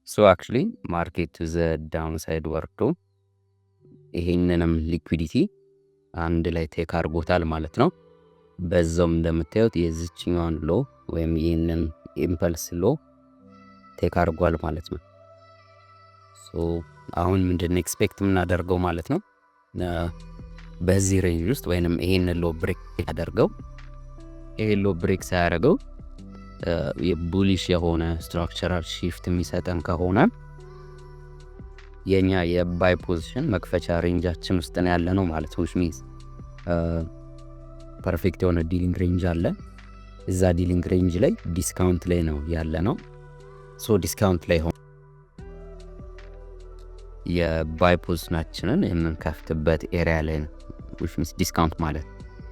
So actually market to the downside ወርዶ ይሄንንም ሊኩዊዲቲ አንድ ላይ ቴክ አድርጎታል ማለት ነው። በዛውም እንደምታዩት የዚችኛዋን ሎ ወይም ይህንን ኢምፐልስ ሎ ቴክ አድርጓል ማለት ነው። ሶ አሁን ምንድን ኤክስፔክት የምናደርገው ማለት ነው በዚህ ሬንጅ ውስጥ ወይንም ይሄንን ሎ ብሬክ ያደርገው ይሄን ሎ ብሬክ ሳያደርገው የቡሊሽ የሆነ ስትራክቸራል ሺፍት የሚሰጠን ከሆነ የኛ የባይ ፖዚሽን መክፈቻ ሬንጃችን ውስጥ ነው ያለ ነው ማለት ነው። ሚንስ ፐርፌክት የሆነ ዲሊንግ ሬንጅ አለ። እዛ ዲሊንግ ሬንጅ ላይ ዲስካውንት ላይ ነው ያለ ነው። ሶ ዲስካውንት ላይ ሆነ የባይ ፖዚሽናችንን የምንከፍትበት ኤሪያ ላይ ነው ሚንስ ዲስካውንት ማለት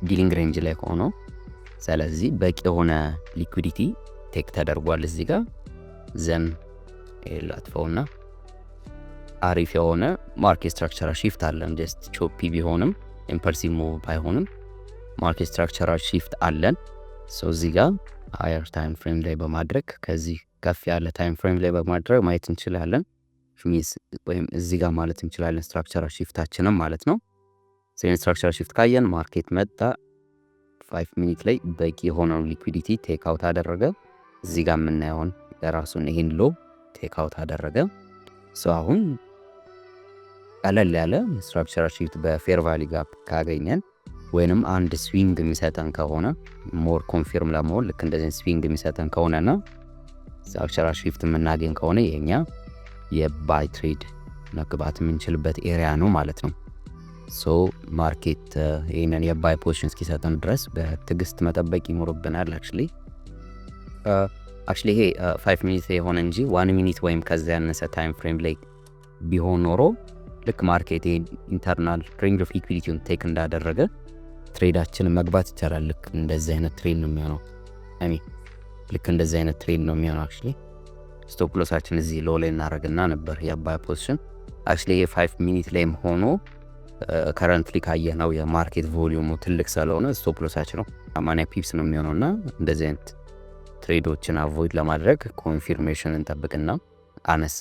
ዲሊንግ ሬንጅ ላይ ሆኖ ስለዚህ በቂ የሆነ ሊኩዊዲቲ ቴክ ተደርጓል እዚህ ጋር ዘን ላጥፈውና አሪፍ የሆነ ማርኬት ስትራክቸራል ሺፍት አለን። ጀስት ቾፒ ቢሆንም ኢምፐልሲቭ ሙቭ ባይሆንም ማርኬት ስትራክቸራል ሺፍት አለን። ሶ እዚህ ጋር ሃየር ታይም ፍሬም ላይ በማድረግ ከዚህ ከፍ ያለ ታይም ፍሬም ላይ በማድረግ ማየት እንችላለን ወይም እዚህ ጋር ማለት እንችላለን ስትራክቸራል ሺፍታችንም ማለት ነው። ሴን ስትራክቸራል ሺፍት ካየን ማርኬት መጣ 5 ሚኒት ላይ በቂ የሆነው ሊኩዊዲቲ ቴክ አውት አደረገ። እዚህ ጋር የምናየውን የራሱን ይሄን ሎ ቴክ አውት አደረገ። ሶ አሁን ቀለል ያለ ስትራክቸራል ሺፍት በፌር ቫሊ ጋፕ ካገኘን ወይንም አንድ ስዊንግ የሚሰጠን ከሆነ ሞር ኮንፊርም ለመሆን ልክ እንደዚህ ስዊንግ የሚሰጠን ከሆነና ስትራክቸራል ሺፍት የምናገኝ ከሆነ የኛ የባይ ትሬድ መግባት የምንችልበት ኤሪያ ነው ማለት ነው። ሶ ማርኬት ይሄንን የባይ ፖዚሽን እስኪሰጠን ድረስ በትዕግስት መጠበቅ ይኖርብናል። አክቹሊ ይሄ 5 ሚኒት የሆነ እንጂ 1 ሚኒት ወይም ከዛ ያነሰ ታይም ፍሬም ላይ ቢሆን ኖሮ ልክ ማርኬት ኢንተርናል ሬንጅ ኦፍ ሊኩዊዲቲውን ቴክ እንዳደረገ ትሬዳችንን መግባት ይቻላል። ልክ እንደዚህ አይነት ትሬድ ነው የሚሆነው። ልክ እንደዚህ አይነት ትሬድ ነው የሚሆነው። አክቹሊ ስቶፕ ሎሳችን እዚህ ሎ ላይ እናደርግና ነበር የባይ ፖዚሽን። አክቹሊ ይሄ 5 ሚኒት ላይም ሆኖ ከረንትሊ ካየነው የማርኬት ቮሊዩሙ ትልቅ ስለሆነ ስቶፕ ሎሳችን ነው 80 ፒፕስ ነው የሚሆነውና እንደዚህ አይነት ትሬዶችን አቮይድ ለማድረግ ኮንፊርሜሽን እንጠብቅና አነስ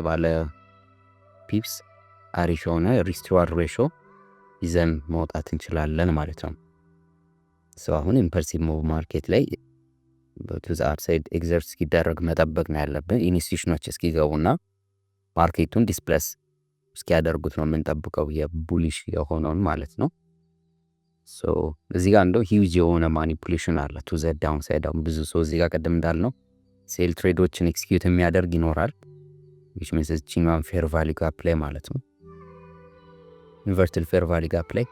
ባለ ፒፕስ አሪፍ የሆነ ሪስክ ሪዋርድ ሬሾ ይዘን መውጣት እንችላለን ማለት ነው። ሶ አሁን ኢምፐልሲቭ ሙቭ ማርኬት ላይ በቱዝ አፕሳይድ ኤግዘርት እስኪደረግ መጠበቅ ነው ያለብን። ኢንስቲትዩሽኖች እስኪገቡና ማርኬቱን ዲስፕሌስ እስኪያደርጉት ነው የምንጠብቀው የቡሊሽ የሆነውን ማለት ነው። ሶ እዚህ ጋር እንደው ሂውጅ የሆነ ማኒፑሌሽን አለ ቱ ዘ ዳውን ሳይድ። አሁን ብዙ ሰው እዚህ ጋር ቀደም እንዳልነው ሴል ትሬዶችን ኤክስኪዩት የሚያደርግ ይኖራል which means እቺኛዋን ፌር ቫሊ ጋፕ ላይ ማለት ነው ኢንቨርትድ ፌር ቫሊ ጋፕ ላይ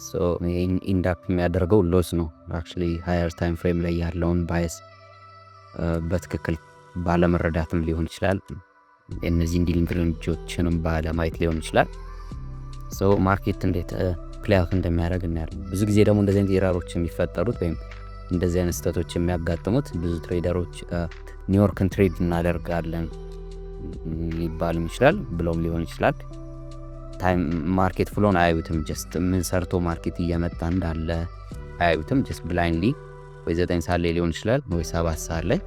ሶ ኢንዳፕ የሚያደርገው ሎስ ነው። አክቹሊ ሃየር ታይም ፍሬም ላይ ያለውን ባይስ በትክክል ባለመረዳትም ሊሆን ይችላል። እነዚህ ዲሊንግ ሬንጆችንም ባለማየት ሊሆን ይችላል። ሶ ማርኬት እንዴት ፕሌይአውት እንደሚያደርግ እናያለን። ብዙ ጊዜ ደግሞ እንደዚህ አይነት ኤራሮች የሚፈጠሩት ወይም እንደዚህ አይነት ስህተቶች የሚያጋጥሙት ብዙ ትሬደሮች ኒውዮርክን ትሬድ እናደርጋለን ሊባልም ይችላል ብሎም ሊሆን ይችላል። ታይም ማርኬት ፍሎን አያዩትም። ጀስት ምን ሰርቶ ማርኬት እየመጣ እንዳለ አያዩትም። ጀስት ብላይንድሊ ወይ 9 ሰዓት ላይ ሊሆን ይችላል ወይ 7 ሰዓት ላይ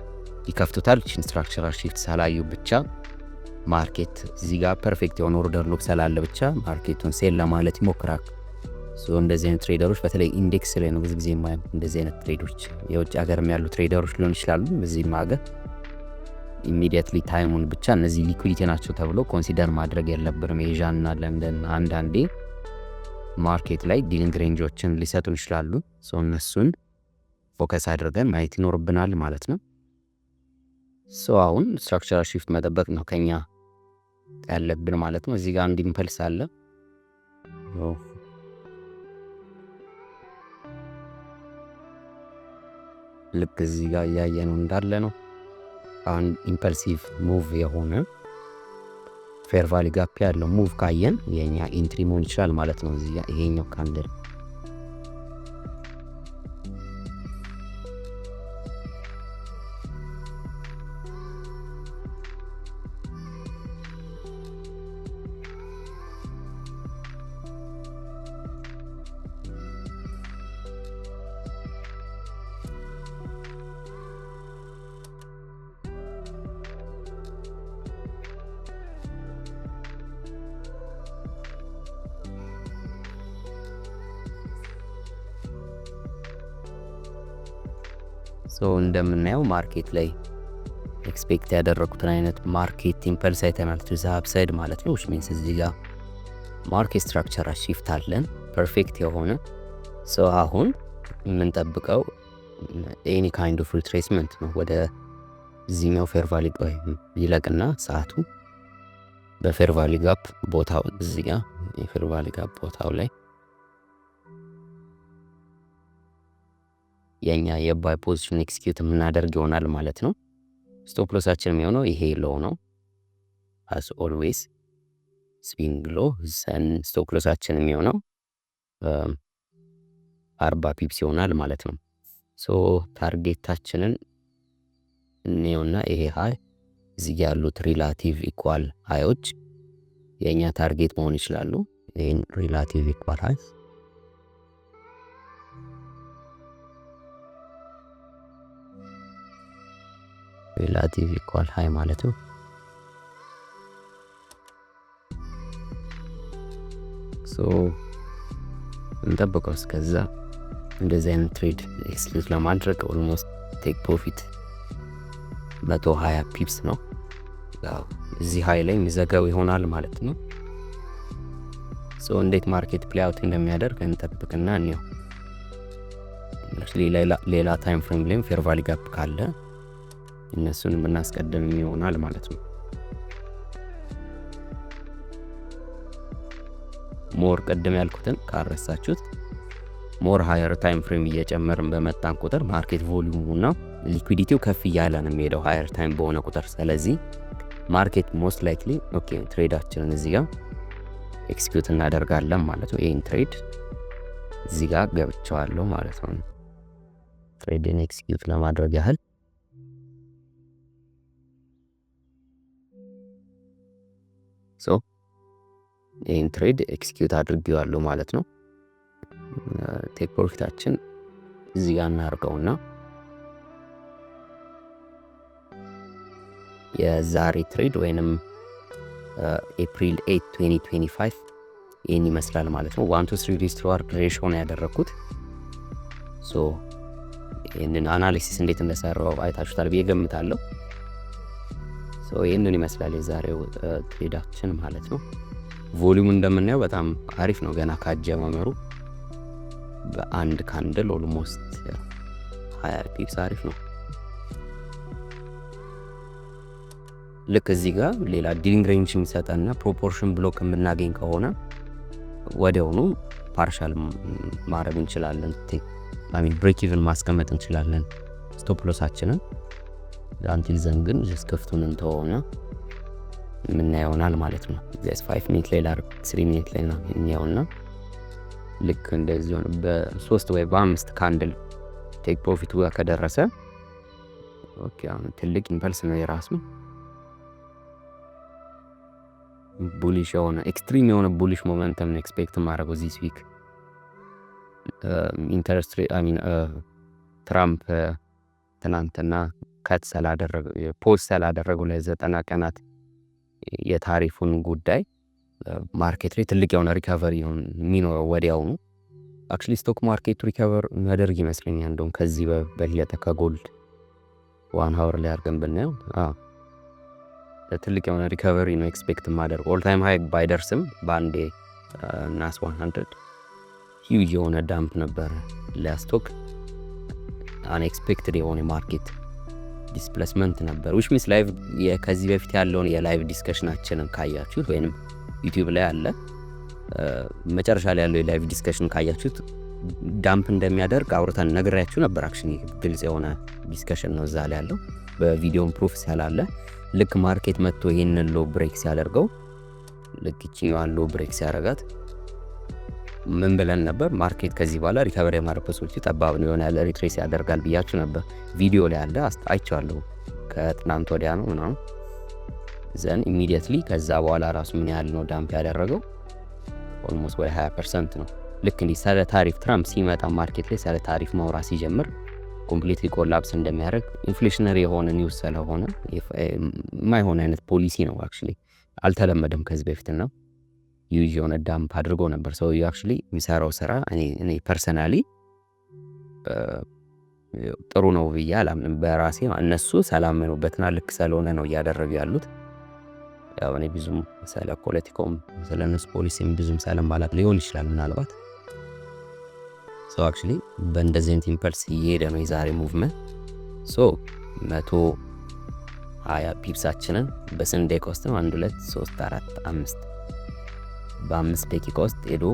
ይከፍቱታል። ቺን ስትራክቸራል ሺፍት ሳላዩ ብቻ ማርኬት እዚህ ጋር ፐርፌክት የሆነ ኦርደር ሉክ ስላለ ብቻ ማርኬቱን ሴል ለማለት ይሞክራል። ሶ እንደዚህ አይነት ትሬደሮች በተለይ ኢንዴክስ ላይ ነው ብዙ ጊዜ የማየው። እንደዚህ አይነት ትሬዶች የውጭ ሀገርም ያሉ ትሬደሮች ሊሆን ይችላሉ። በዚህም ሀገር ኢሚዲየትሊ ታይሙን ብቻ እነዚህ ሊኩዊዲቲ ናቸው ተብሎ ኮንሲደር ማድረግ የለብንም። ኤዥያ እና ለንደን አንዳንዴ ማርኬት ላይ ዲሊንግ ሬንጆችን ሊሰጡን ይችላሉ። ሶ እነሱን ፎከስ አድርገን ማየት ይኖርብናል ማለት ነው። ሶ አሁን ስትራክቸራል ሺፍት መጠበቅ ነው ከኛ ያለብን ማለት ነው። እዚህ ጋር አንድ ኢምፐልስ አለ። ልክ እዚህ ጋር እያየነው እንዳለ ነው። አሁን ኢምፐልሲቭ ሙቭ የሆነ ፌር ቫሊ ጋፕ ያለው ሙቭ ካየን የኛ ኢንትሪ መሆን ይችላል ማለት ነው። እዚህ ጋር ይሄኛው ካንድል እንደምናየው ማርኬት ላይ ኤክስፔክት ያደረኩትን አይነት ማርኬት ኢምፐልስ አይተናል ቱ ዘ አፕሳይድ ማለት ነው። which means እዚህ ጋር ማርኬት ስትራክቸር shift አለን ፐርፌክት የሆነ አሁን የምንጠብቀው ኤኒ ካይንድ ኦፍ ሪትሬስመንት ነው። ወደ እዚህኛው ፌር ቫሊ ይለቅና ሰዓቱ በፌር ቫሊ ጋፕ ቦታው እዚህ ጋር የፌር ቫሊ ጋፕ ቦታው ላይ የኛ የባይ ፖዚሽን ኤክስኪዩት የምናደርግ ይሆናል ማለት ነው። ስቶፕ ሎሳችን የሚሆነው ይሄ ሎ ነው as always ስዊንግ ሎ ዘን ስቶፕ ሎሳችን የሚሆነው 40 ፒፕስ ይሆናል ማለት ነው። ታርጌታችንን እኔውና ይሄ ሃይ እዚህ ያሉት ሪላቲቭ ኢኳል ሃዮች የኛ ታርጌት መሆን ይችላሉ። ይሄን ሪላቲቭ ኢኳል ሃይ ሪላቲቭ ኢኳል ሃይ ማለት ነው። እንጠብቀው እስከዛ እንደዚህ አይነት ትሬድ ኤክስኪዩት ለማድረግ ኦልሞስት ቴክ ፕሮፊት 120 ፒፕስ ነው። እዚህ ሃይ ላይ የሚዘጋው ይሆናል ማለት ነው። እንዴት ማርኬት ፕሌይ አውት እንደሚያደርግ እንጠብቅና እንየው። ሌላ ታይም ፍሬም ላይም ፌር ቫሊ ጋፕ ካለ እነሱን ብናስቀድም ይሆናል ማለት ነው። ሞር ቀደም ያልኩትን ካረሳችሁት ሞር ሃየር ታይም ፍሬም እየጨመርን በመጣን ቁጥር ማርኬት ቮሊዩሙና ሊኩዊዲቲው ከፍ እያለ ነው የሚሄደው ሃየር ታይም በሆነ ቁጥር። ስለዚህ ማርኬት ሞስት ላይክሊ ትሬዳችንን እዚህ ጋር ኤክስኪዩት እናደርጋለን ማለት ነው። ይሄን ትሬድ እዚህ ጋር ገብቻለሁ ማለት ነው። ትሬድን ኤክስኪዩት ለማድረግ ያህል ይሄን ትሬድ ኤክስኪዩት አድርጌዋለሁ ማለት ነው። ቴክ ፕሮፊታችን እዚህ ጋር እናርገውና የዛሬ ትሬድ ወይንም ኤፕሪል 8 2025 ይህን ይመስላል ማለት ነው። 1 to 3 ሪስክ ሬሽዮ ነው ያደረኩት። ይህንን አናሊሲስ እንዴት እንደሰራው አይታችሁታል ብዬ ገምታለሁ። ይህንን ይመስላል የዛሬው ትሬዳችን ማለት ነው። ቮሊዩም እንደምናየው በጣም አሪፍ ነው። ገና ካጀማመሩ በአንድ ካንድል ኦልሞስት 20 ፒፕስ አሪፍ ነው። ልክ እዚህ ጋር ሌላ ዲሊንግ ሬንጅ የሚሰጠና ፕሮፖርሽን ብሎክ የምናገኝ ከሆነ ወዲያውኑ ፓርሻል ማድረግ እንችላለን። ብሬክ ኢቭን ማስቀመጥ እንችላለን ስቶፕ ሎሳችንን አንቲል ዘን ግን ጀስት ክፍቱን እንተውና የምናየውናል ማለት ነው። 5 ሚኒት ላይ ላር 3 ሚኒት ላይ ነው የሚያውና ልክ እንደዚህ ሆነ በ3 ወይ በ5 ካንድል ቴክ ፕሮፊቱ ጋር ከደረሰ አሁን ትልቅ ኢምፐልስ ነው የራሱ ቡሊሽ የሆነ ኤክስትሪም የሆነ ቡሊሽ ሞመንተም ነው ኤክስፔክት ማድረገው ዚስ ዊክ። ኢንተረስት ትራምፕ ትናንትና ከት ስላደረገው ፖስት ስላደረገው ለ90 ቀናት የታሪፉን ጉዳይ ማርኬት ላይ ትልቅ የሆነ ሪካቨሪ የሚኖረው ወዲያውኑ። አክቹሊ ስቶክ ማርኬቱ ሪካቨር የሚያደርግ ይመስለኛል። እንደውም ከዚህ በበለጠ ከጎልድ 1 ሃወር ላይ አድርገን ብናየው ትልቅ የሆነ ሪካቨሪ ነው ኤክስፔክት ማደርግ። ኦል ታይም ሃይ ባይደርስም በአንዴ ናስ 100 ሂውጅ የሆነ ዳምፕ ነበር ለስቶክ አንኤክስፔክትድ የሆነ ማርኬት ዲስፕሌስመንት ነበር። which means ላይቭ ከዚህ በፊት ያለውን የላይቭ ዲስከሽናችንን ካያችሁት ወይንም ዩቲዩብ ላይ አለ መጨረሻ ላይ ያለው የላይቭ ዲስከሽን ካያችሁት ዳምፕ እንደሚያደርግ አውርተን ነግሬያችሁ ነበር። አክቹሊ ግልጽ የሆነ ዲስከሽን ነው እዛ ላይ ያለው በቪዲዮም ፕሩፍ ስላለ ልክ ማርኬት መጥቶ ይሄንን ሎ ብሬክ ሲያደርገው ልክ እቺኛዋን ሎ ብሬክ ሲያደርጋት ምን ብለን ነበር? ማርኬት ከዚህ በኋላ ሪከቨሪ የማድረግ ፖሲቢሊቲ ጠባብ ነው የሆነ ያለ ሪትሬስ ያደርጋል ብያችሁ ነበር። ቪዲዮ ላይ አለ አይቼዋለሁ። ከትናንት ወዲያ ነው ምናምን ዘን ኢሚዲየትሊ ከዛ በኋላ ራሱ ምን ያህል ነው ዳምፕ ያደረገው? ኦልሞስት ወይ 20% ነው። ልክ እንዲህ ስለ ታሪፍ ትራምፕ ሲመጣ ማርኬት ላይ ስለ ታሪፍ ማውራት ሲጀምር ኮምፕሊትሊ ኮላፕስ እንደሚያደርግ ኢንፍሌሽነሪ የሆነ ኒውስ ስለሆነ የማይሆን አይነት ፖሊሲ ነው። አክቹሊ አልተለመደም ከዚህ በፊት ነው ዩዥ የሆነ ዳምፕ አድርጎ ነበር ሰው አክቹሊ የሚሰራው ስራ። እኔ ፐርሰናሊ ጥሩ ነው ብዬ አላምንም በራሴ። እነሱ ስላመኑበትና ልክ ስለሆነ ነው እያደረጉ ያሉት። ያው እኔ ብዙም ስለ ፖለቲካውም ስለ እነሱ ፖሊሲም ብዙም ስለማላውቅ ሊሆን ይችላል ምናልባት። ሶ አክቹሊ በእንደዚህ አይነት ኢምፐልስ እየሄደ ነው የዛሬ ሙቭመንት። ሶ 120 ፒፕሳችንን በስንት ደቂቃ ውስጥ ነው? 1 2 3 4 5 በ5 ደቂቃ ውስጥ ሄዶ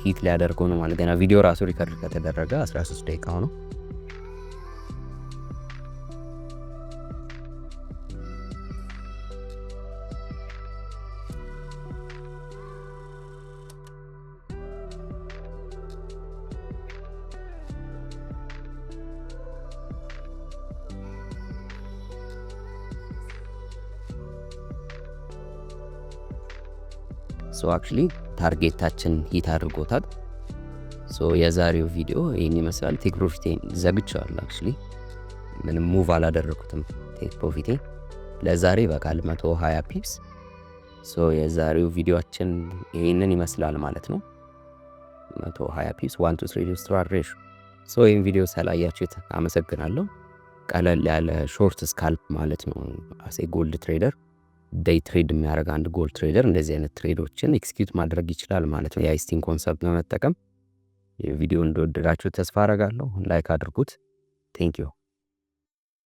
ሂት ሊያደርገው ነው ማለት ገና ቪዲዮ ራሱ ሪከርድ ከተደረገ 13 ደቂቃ ሆኖ። ሶ አክቹሊ ታርጌታችን ሂት አድርጎታል። ሶ የዛሬው ቪዲዮ ይህን ይመስላል። ቴክ ፕሮፊቴን ዘግቼዋለሁ። አክቹሊ ምንም ሙቭ አላደረኩትም ቴክ ፕሮፊቴ ለዛሬ በቃል 120 ፒፕስ። ሶ የዛሬው ቪዲዮአችን ይህንን ይመስላል ማለት ነው። 120 ፒፕስ 1 to 3 ሪስትዋር ሬሾ። ሶ ይህን ቪዲዮ ስላያችሁት አመሰግናለሁ። ቀለል ያለ ሾርት ስካልፕ ማለት ነው። አሴ ጎልድ ትሬደር ዴይ ትሬድ የሚያደርግ አንድ ጎልድ ትሬደር እንደዚህ አይነት ትሬዶችን ኤክስኪዩት ማድረግ ይችላል ማለት ነው። የአይስቲን ኮንሰፕት በመጠቀም የቪዲዮ እንደወደዳችሁ ተስፋ አረጋለሁ። ላይክ አድርጉት። ቴንክ ዩ